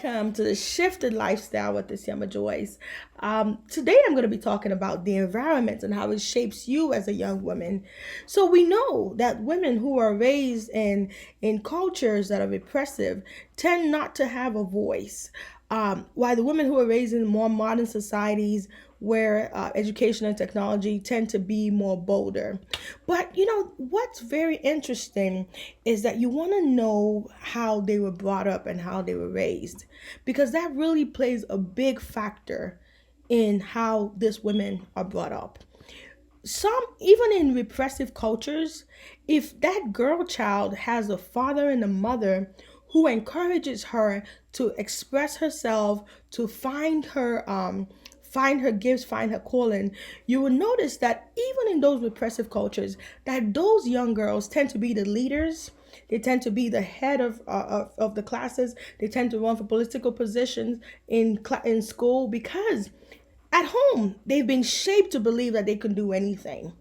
welcome to the Shifted Lifestyle with Isioma Joyce. Today I'm going to be talking about the environment and how it shapes you as a young woman. So we know that women who are raised in cultures that are repressive tend not to have a voice. While the women who are raised in more modern societies where education and technology tend to be more bolder. But what's very interesting is that you want to know how they were brought up and how they were raised, because that really plays a big factor in how these women are brought up. Some, even in repressive cultures, if that girl child has a father and a mother who encourages her to express herself, to find her gifts, find her calling, you will notice that even in those repressive cultures, that those young girls tend to be the leaders. They tend to be the head of the classes. They tend to run for political positions in school, because at home they've been shaped to believe that they can do anything.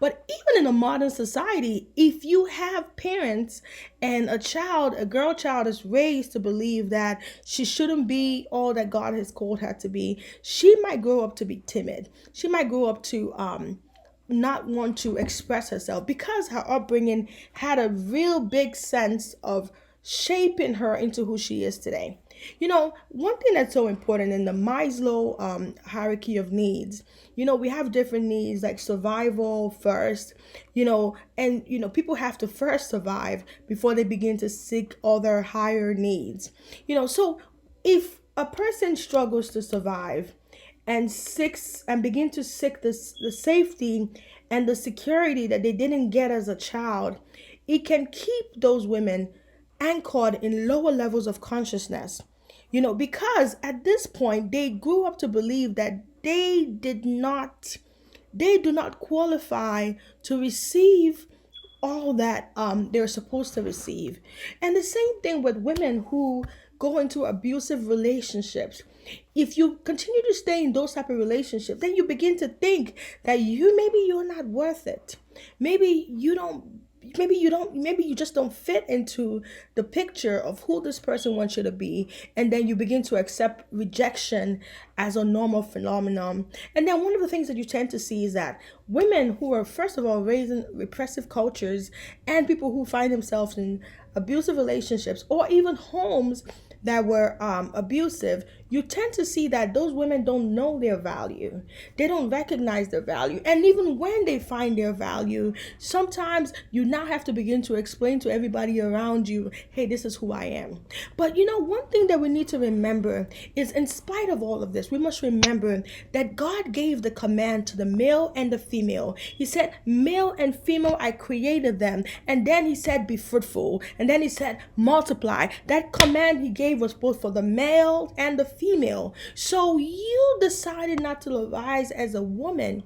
But even in a modern society, if you have parents and a girl child is raised to believe that she shouldn't be all that God has called her to be, she might grow up to be timid. She might grow up to not want to express herself, because her upbringing had a real big sense of shaping her into who she is today. One thing that's so important in the Maslow hierarchy of needs, we have different needs like survival first, and people have to first survive before they begin to seek other higher needs. So if a person struggles to survive and begin to seek the safety and the security that they didn't get as a child, it can keep those women anchored in lower levels of consciousness. Because at this point they grew up to believe that they do not qualify to receive all that they're supposed to receive. And the same thing with women who go into abusive relationships. If you continue to stay in those type of relationships, then you begin to think that maybe you're not worth it. Maybe you just don't fit into the picture of who this person wants you to be. And then you begin to accept rejection as a normal phenomenon. And then one of the things that you tend to see is that women who are, first of all, raised in repressive cultures, and people who find themselves in abusive relationships, or even homes that were abusive, you tend to see that those women don't know their value. They don't recognize their value. And even when they find their value, sometimes you now have to begin to explain to everybody around you, hey, this is who I am. But one thing that we need to remember is, in spite of all of this, we must remember that God gave the command to the male and the female. He said, male and female, I created them. And then he said, be fruitful. And then he said, multiply. That command he gave was both for the male and the female. So you decided not to arise as a woman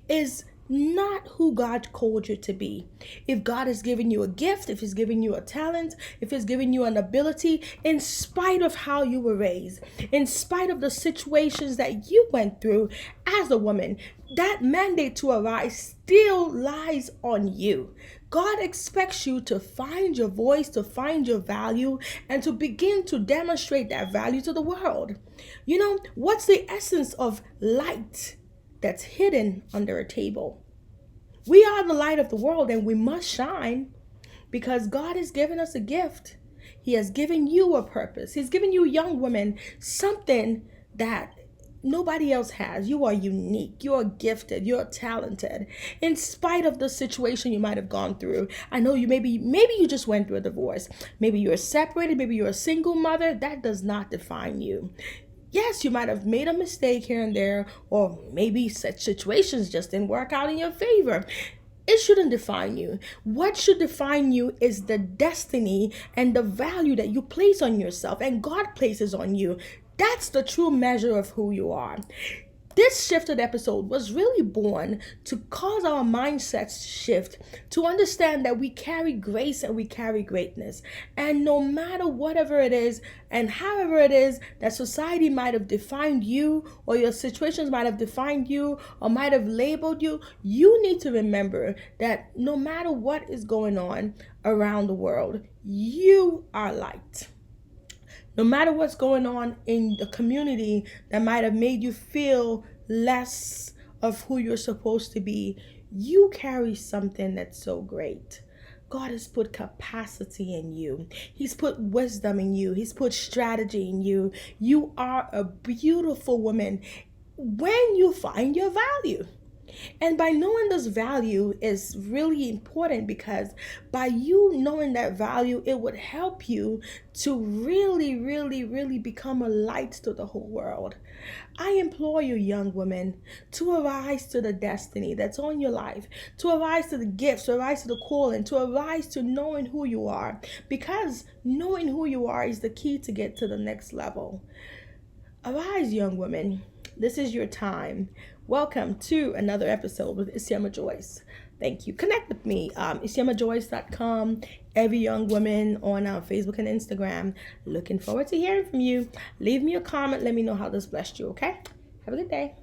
is not who God called you to be. If God has given you a gift, if he's given you a talent, if he's given you an ability, in spite of how you were raised, in spite of the situations that you went through as a woman, that mandate to arise still lies on you. God expects you to find your voice, to find your value, and to begin to demonstrate that value to the world. What's the essence of light that's hidden under a table? We are the light of the world, and we must shine, because God has given us a gift. He has given you a purpose. He's given you, young women, something that nobody else has. You are unique. You are gifted. You're talented. In spite of the situation you might have gone through. I know maybe you just went through a divorce. Maybe you're separated. Maybe you're a single mother. That does not define you. Yes, you might have made a mistake here and there, or maybe such situations just didn't work out in your favor. It shouldn't define you. What should define you is the destiny and the value that you place on yourself and God places on you. That's the true measure of who you are. This shifted episode was really born to cause our mindsets to shift, to understand that we carry grace and we carry greatness. And no matter whatever it is and however it is that society might have defined you, or your situations might have defined you, or might have labeled you, you need to remember that no matter what is going on around the world, you are light. No matter what's going on in the community that might have made you feel less of who you're supposed to be, you carry something that's so great. God has put capacity in you. He's put wisdom in you. He's put strategy in you. You are a beautiful woman when you find your value. And by knowing this value is really important, because by you knowing that value, it would help you to really, really, really become a light to the whole world. I implore you, young women, to arise to the destiny that's on your life, to arise to the gifts, to arise to the calling, to arise to knowing who you are, because knowing who you are is the key to get to the next level. Arise, young women. This is your time. Welcome to another episode with Isioma Joyce. Thank you. Connect with me, isiomajoyce.com. Every young woman on Facebook and Instagram. Looking forward to hearing from you. Leave me a comment. Let me know how this blessed you, okay? Have a good day.